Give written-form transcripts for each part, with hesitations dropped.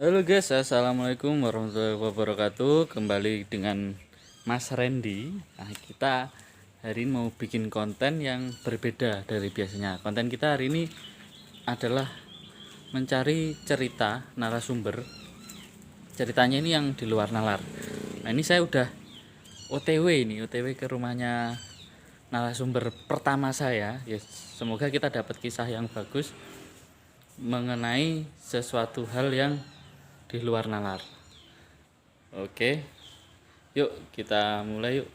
Halo guys, assalamualaikum warahmatullahi wabarakatuh. Kembali dengan Mas Randy. Nah, kita hari ini mau bikin konten yang berbeda dari biasanya. Konten kita hari ini adalah mencari cerita narasumber. Ceritanya ini yang di luar nalar. Nah, ini saya udah OTW ke rumahnya narasumber pertama saya. Ya, semoga kita dapat kisah yang bagus mengenai sesuatu hal yang di luar nalar. Oke, yuk kita mulai yuk.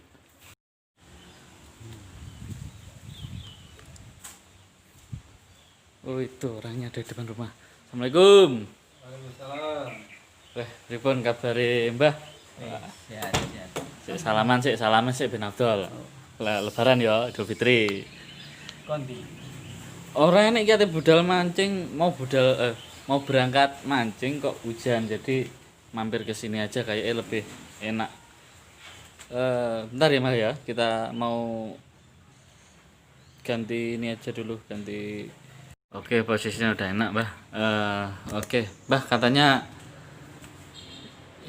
Oh, itu orangnya ada di depan rumah. Assalamualaikum. Waalaikumsalam. Pripun kabare Mbah? Sehat. Salaman sik Ben Abdul. Lebaran ya, Idul Fitri. Kondi. Orang ini kate budal mancing, mau berangkat mancing kok hujan, jadi mampir ke sini aja kayaknya lebih enak. Bentar ya Mbah ya, kita mau ganti ini aja dulu, ganti. Oke, posisinya udah enak Mbah. Oke Mbah, katanya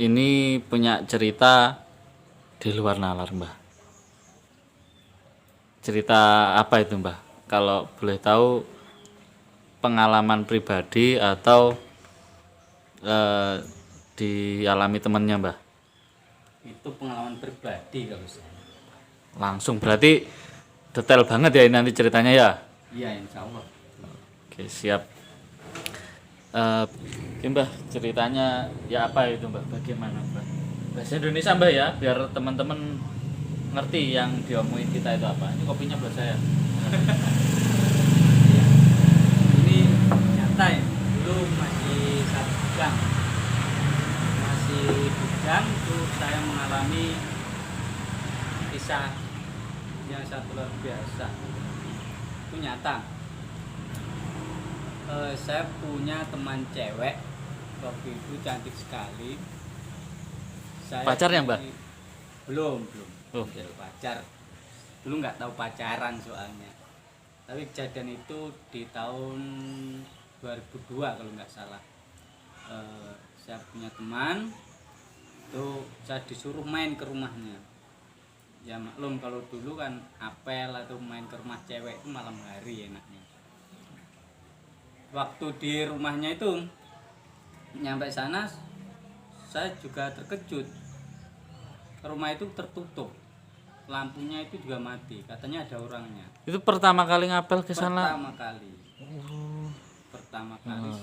ini punya cerita di luar nalar Mbah. Cerita apa itu Mbah? Kalau boleh tahu, pengalaman pribadi atau dialami temannya Mbah? Itu pengalaman pribadi kalau saya. Langsung berarti detail banget ya ini nanti ceritanya ya. Iya, insya Allah. Oke, siap. Oke Mbah, ceritanya ya apa itu Mbah? Bagaimana Mbah? Bahasa Indonesia Mbah ya, biar teman-teman ngerti yang diomongin kita itu apa. Ini kopinya buat saya. Iya. Ini nyata ya. Dulu masih satu bujang. Masih bujang itu saya mengalami kisah yang satu luar biasa. Itu nyata. Saya punya teman cewek waktu itu cantik sekali. Pacarnya, Mbak? Belum. Oh. Belum pacar. Dulu nggak tahu pacaran soalnya. Tapi kejadian itu di tahun 2002 kalau nggak salah. Saya punya teman, itu saya disuruh main ke rumahnya. Ya maklum kalau dulu kan apel atau main ke rumah cewek itu malam hari enaknya. Waktu di rumahnya itu nyampe sana saya juga terkejut. Rumah itu tertutup, lampunya itu juga mati, katanya ada orangnya. Itu pertama kali ngapel ke sana? Pertama kali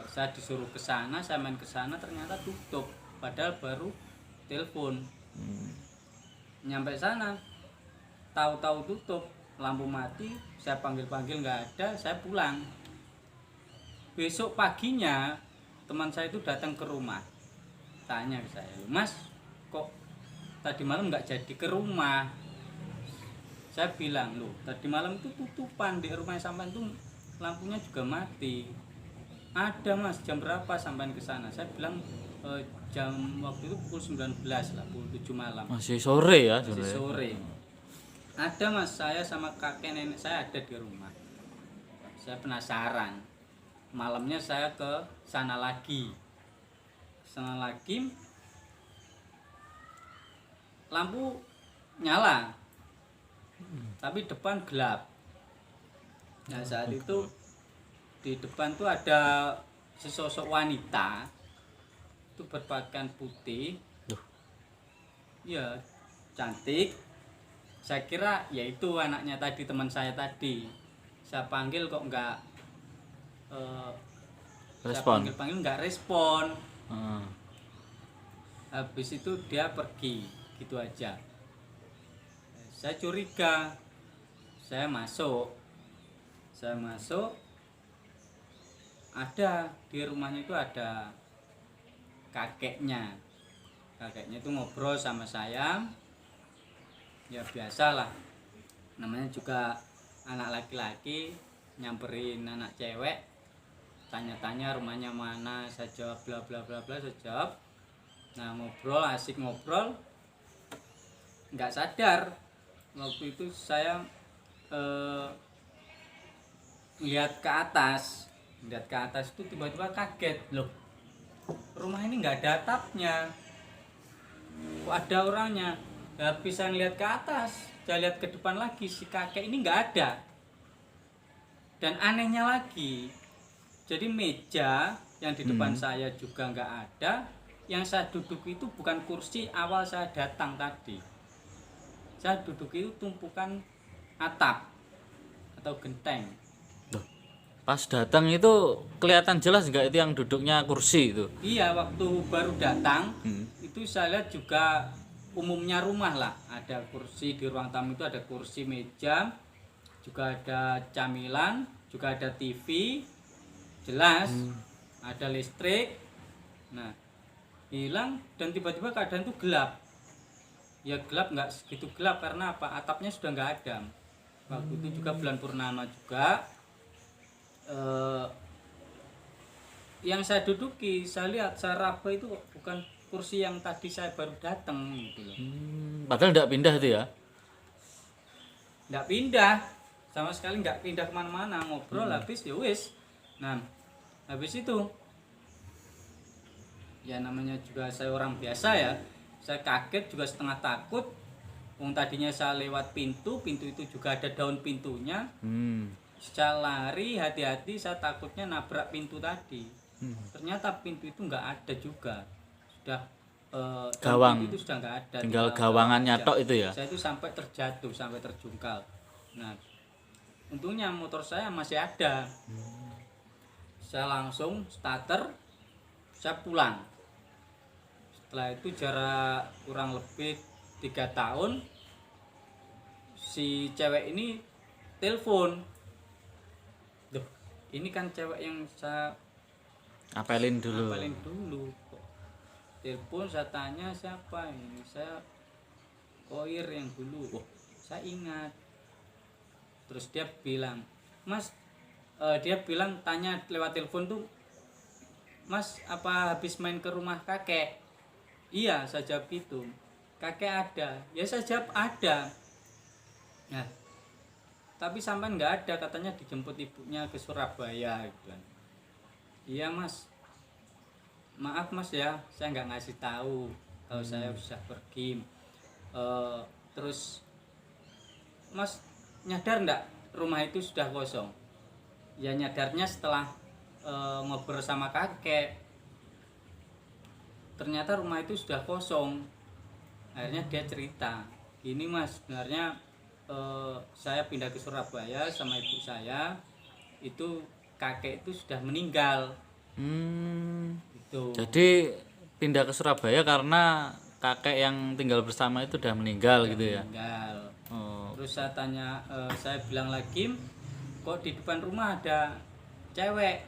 saya disuruh ke sana, saya main ke sana ternyata tutup, padahal baru telepon. Nyampe sana tahu-tahu tutup, lampu mati, saya panggil nggak ada, saya pulang. Besok paginya teman saya itu datang ke rumah, tanya ke saya, "Mas, kok tadi malam nggak jadi ke rumah?" Saya bilang, "Loh, tadi malam itu tutupan di rumah sampai itu lampunya juga mati." "Ada Mas, jam berapa sampai ke sana?" Saya bilang, jam waktu itu pukul 19 lah, pukul 7 malam. Masih sore ya? Masih sore. "Ada Mas, saya sama kakek nenek saya ada di rumah." Saya penasaran. Malamnya saya ke sana lagi. Lampu nyala, tapi depan gelap. Nah saat itu di depan tuh ada sesosok wanita, itu berpakaian putih, ya cantik. Saya kira yaitu anaknya tadi, teman saya tadi. Saya panggil kok nggak respon. Saya panggil nggak respon. Habis itu dia pergi gitu aja. Saya curiga. Saya masuk. Ada di rumahnya itu ada kakeknya. Kakeknya itu ngobrol sama saya. Ya biasalah. Namanya juga anak laki-laki, nyamperin anak cewek, tanya-tanya rumahnya mana, saya jawab bla bla bla bla, saya jawab. Nah ngobrol, asik ngobrol, nggak sadar waktu itu saya lihat ke atas itu tiba-tiba kaget, loh rumah ini nggak ada atapnya, kok ada orangnya. Habis saya lihat ke atas, saya lihat ke depan lagi, si kakek ini nggak ada. Dan anehnya lagi, jadi meja yang di depan saya juga nggak ada. Yang saya duduk itu bukan kursi awal saya datang tadi. Saya duduk itu tumpukan atap atau genteng. Loh, pas datang itu kelihatan jelas nggak itu yang duduknya kursi itu? Iya, waktu baru datang Hmm. itu saya lihat juga umumnya rumah lah. Ada kursi di ruang tamu itu, ada kursi meja, juga ada camilan, juga ada TV, jelas, ada listrik. Nah, hilang dan tiba-tiba keadaan itu gelap. Ya gelap nggak segitu gelap karena apa? Atapnya sudah nggak ada. Waktu itu juga bulan purnama juga. Yang saya duduki, saya lihat, saya raba itu bukan kursi yang tadi saya baru datang gitu loh. Padahal nggak pindah itu ya? Nggak pindah, sama sekali nggak pindah kemana-mana, ngobrol habis ya wis. Nah, habis itu ya namanya juga saya orang biasa ya, saya kaget juga setengah takut. Wong tadinya saya lewat pintu itu juga ada daun pintunya. Saya lari hati-hati, saya takutnya nabrak pintu tadi. Ternyata pintu itu nggak ada juga, sudah Gawang. pintu itu sudah nggak ada, Tinggal gawangannya aja. tok itu ya? Saya itu sampai terjatuh, sampai terjungkal. Nah, untungnya motor saya masih ada. Saya langsung starter, saya pulang. Setelah itu jarak kurang lebih 3 tahun, si cewek ini telepon. Duh, ini kan cewek yang saya Apelin dulu. apalin dulu kok. Telepon, saya tanya siapa ini, saya Koir yang dulu. Wah, saya ingat. Terus dia bilang, Mas, dia bilang tanya lewat telepon tuh, Mas apa habis main ke rumah kakek? Iya, saya jawab gitu. Kakek ada? Ya saya jawab ada. Nah, tapi sampai nggak ada, katanya dijemput ibunya ke Surabaya gitu kan. Iya Mas, maaf Mas ya, saya nggak ngasih tahu kalau saya bisa pergi. Terus Mas nyadar nggak rumah itu sudah kosong? Ya nyadarnya setelah ngobrol sama kakek. Ternyata rumah itu sudah kosong. Akhirnya dia cerita, gini Mas, sebenarnya saya pindah ke Surabaya sama ibu saya, itu kakek itu sudah meninggal. Gitu. Jadi pindah ke Surabaya karena kakek yang tinggal bersama itu udah meninggal gitu ya? Meninggal. Oh. Terus saya tanya, saya bilang lagi, kok di depan rumah ada cewek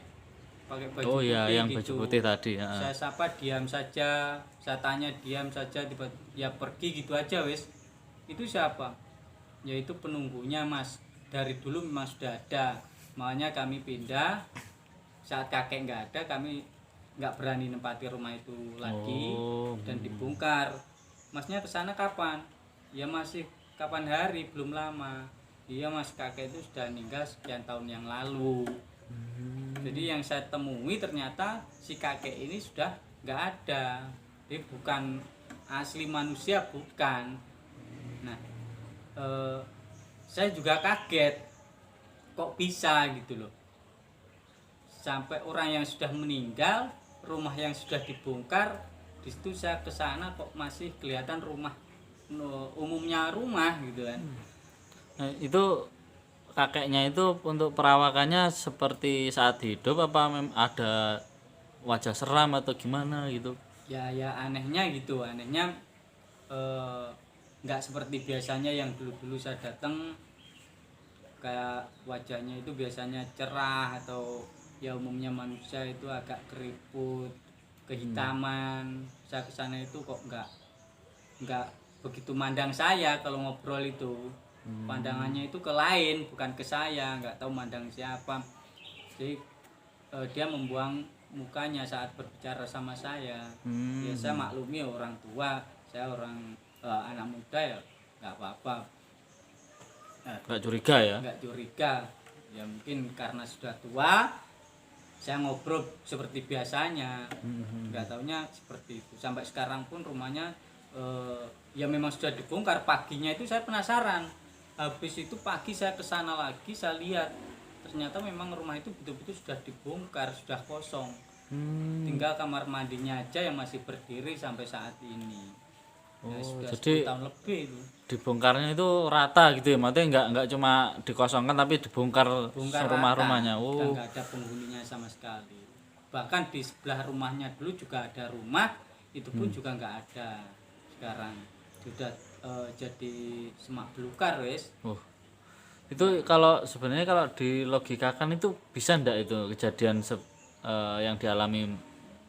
pakai baju Oh putih iya, yang gitu. baju putih tadi. Saya sapa diam saja, saya tanya diam saja, tiba ya pergi gitu aja wis. Itu siapa? Yaitu penunggunya Mas. Dari dulu memang sudah ada. Makanya kami pindah. Saat kakek nggak ada, kami nggak berani nempati rumah itu lagi dan dibongkar. Masnya kesana kapan? Ya masih kapan hari, belum lama. Iya Mas, kakek itu sudah meninggal sekian tahun yang lalu. Jadi yang saya temui ternyata si kakek ini sudah nggak ada. Dia bukan asli manusia, bukan. Nah, saya juga kaget kok bisa gitu loh. Sampai orang yang sudah meninggal, rumah yang sudah dibongkar, di situ saya ke sana kok masih kelihatan rumah umumnya rumah gitu kan. Nah, itu kakeknya itu untuk perawakannya seperti saat hidup apa ada wajah seram atau gimana gitu? Ya anehnya gitu, anehnya nggak seperti biasanya yang dulu saya datang, kayak wajahnya itu biasanya cerah atau ya umumnya manusia itu agak keriput, kehitaman. Saya kesana itu kok nggak begitu mandang saya kalau ngobrol itu. Pandangannya itu ke lain, bukan ke saya, nggak tahu mandang siapa. Jadi dia membuang mukanya saat berbicara sama saya. Ya saya maklumi orang tua, saya orang anak muda ya nggak apa-apa. Nggak curiga ya? Nggak curiga, ya mungkin karena sudah tua, saya ngobrol seperti biasanya. Nggak taunya seperti itu. Sampai sekarang pun rumahnya ya memang sudah dibongkar. Paginya itu saya penasaran, habis itu pagi saya ke sana lagi, saya lihat ternyata memang rumah itu betul-betul sudah dibongkar, sudah kosong. Tinggal kamar mandinya aja yang masih berdiri sampai saat ini. Ya, sudah jadi 10 tahun lebih itu. dibongkarnya itu rata gitu ya, maksudnya nggak cuma dikosongkan tapi dibongkar Bongkar rumah-rumahnya. rata, Oh, nggak ada penghuninya sama sekali. Bahkan di sebelah rumahnya dulu juga ada rumah, itu pun juga nggak ada. Sekarang sudah jadi semak belukar wes. itu kalau sebenarnya kalau dilogikakan itu bisa ndak itu kejadian yang dialami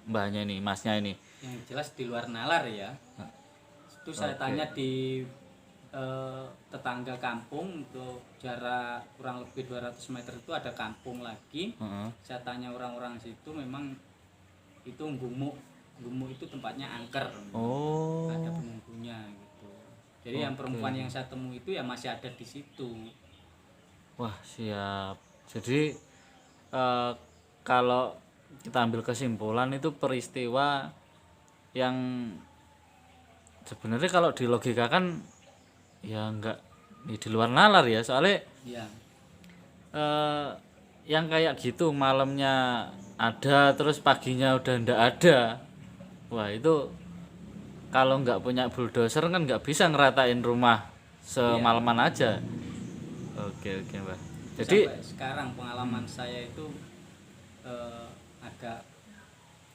mbahnya ini, masnya ini? Yang jelas di luar nalar ya. Itu saya tanya di tetangga kampung, untuk jarak kurang lebih 200 meter itu ada kampung lagi. Saya tanya orang-orang situ, memang itu gumuk itu tempatnya angker. Ada penunggunya gitu. Jadi yang perempuan yang saya temui itu ya masih ada di situ. Wah, siap. Jadi kalau kita ambil kesimpulan itu peristiwa yang sebenarnya kalau dilogikakan ya enggak di luar nalar ya, soalnya Ya, yang kayak gitu malamnya ada terus paginya udah ndak ada. Wah, itu kalau nggak punya bulldozer kan nggak bisa ngeratain rumah semalaman aja. Oke Mbak. Jadi sampai sekarang pengalaman saya itu agak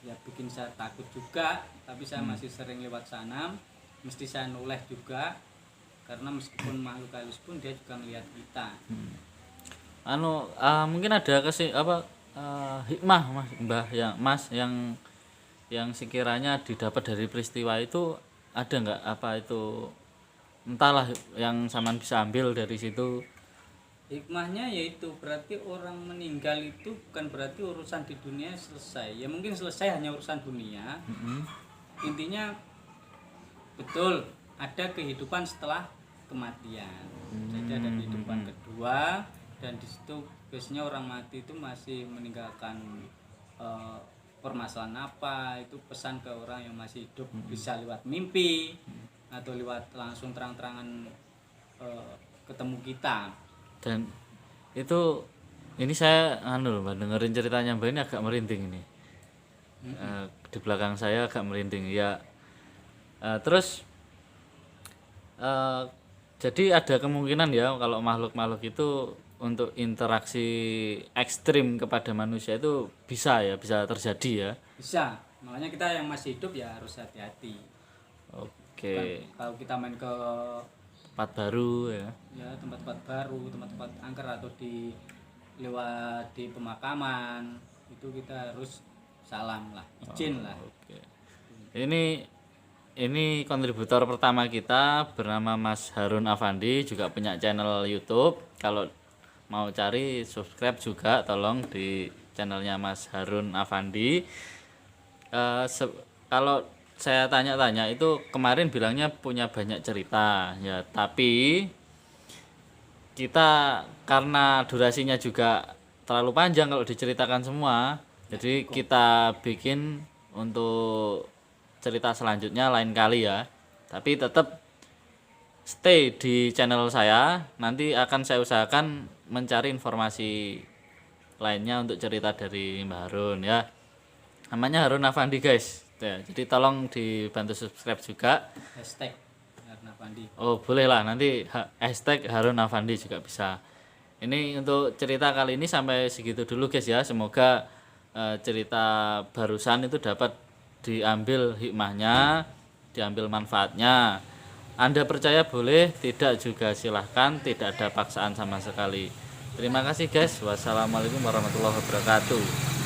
ya bikin saya takut juga, tapi saya masih sering lewat sana, mesti saya noleh juga, karena meskipun makhluk halus pun dia juga melihat kita. Mungkin ada hikmah Mas yang sekiranya didapat dari peristiwa itu, ada nggak apa itu, entahlah yang saman bisa ambil dari situ? Hikmahnya yaitu berarti orang meninggal itu bukan berarti urusan di dunia selesai. Ya mungkin selesai hanya urusan dunia. Intinya betul ada kehidupan setelah kematian. Jadi ada kehidupan kedua, dan di situ biasanya orang mati itu masih meninggalkan permasalahan apa, itu pesan ke orang yang masih hidup, bisa lewat mimpi atau lewat langsung terang-terangan ketemu kita. Dan itu ini saya Mbak, dengerin ceritanya Mbak ini agak merinding ini. Di belakang saya agak merinding ya. Terus jadi ada kemungkinan ya kalau makhluk-makhluk itu untuk interaksi ekstrim kepada manusia itu bisa terjadi ya. Bisa, makanya kita yang masih hidup ya harus hati-hati. Oke. Kalau kita main ke Tempat baru ya. Ya tempat-tempat baru, tempat-tempat angker, atau lewat di pemakaman, itu kita harus salam lah, izin lah. Oke. Ini kontributor pertama kita bernama Mas Harun Afandi, juga punya channel YouTube. Kalau mau cari subscribe juga tolong di channelnya Mas Harun Afandi. Kalau saya tanya-tanya itu kemarin bilangnya punya banyak cerita ya, tapi kita karena durasinya juga terlalu panjang kalau diceritakan semua, jadi kita bikin untuk cerita selanjutnya lain kali ya. Tapi tetap stay di channel saya, nanti akan saya usahakan mencari informasi lainnya untuk cerita dari Mbak Harun ya. Namanya Harun Afandi guys ya, jadi tolong dibantu subscribe juga. Hashtag Harun Afandi. Oh boleh lah, nanti hashtag Harun Afandi juga bisa. Ini untuk cerita kali ini sampai segitu dulu guys ya. Semoga cerita barusan itu dapat diambil hikmahnya, diambil manfaatnya. Anda percaya boleh, tidak juga silahkan, tidak ada paksaan sama sekali. Terima kasih guys. Wassalamualaikum warahmatullahi wabarakatuh.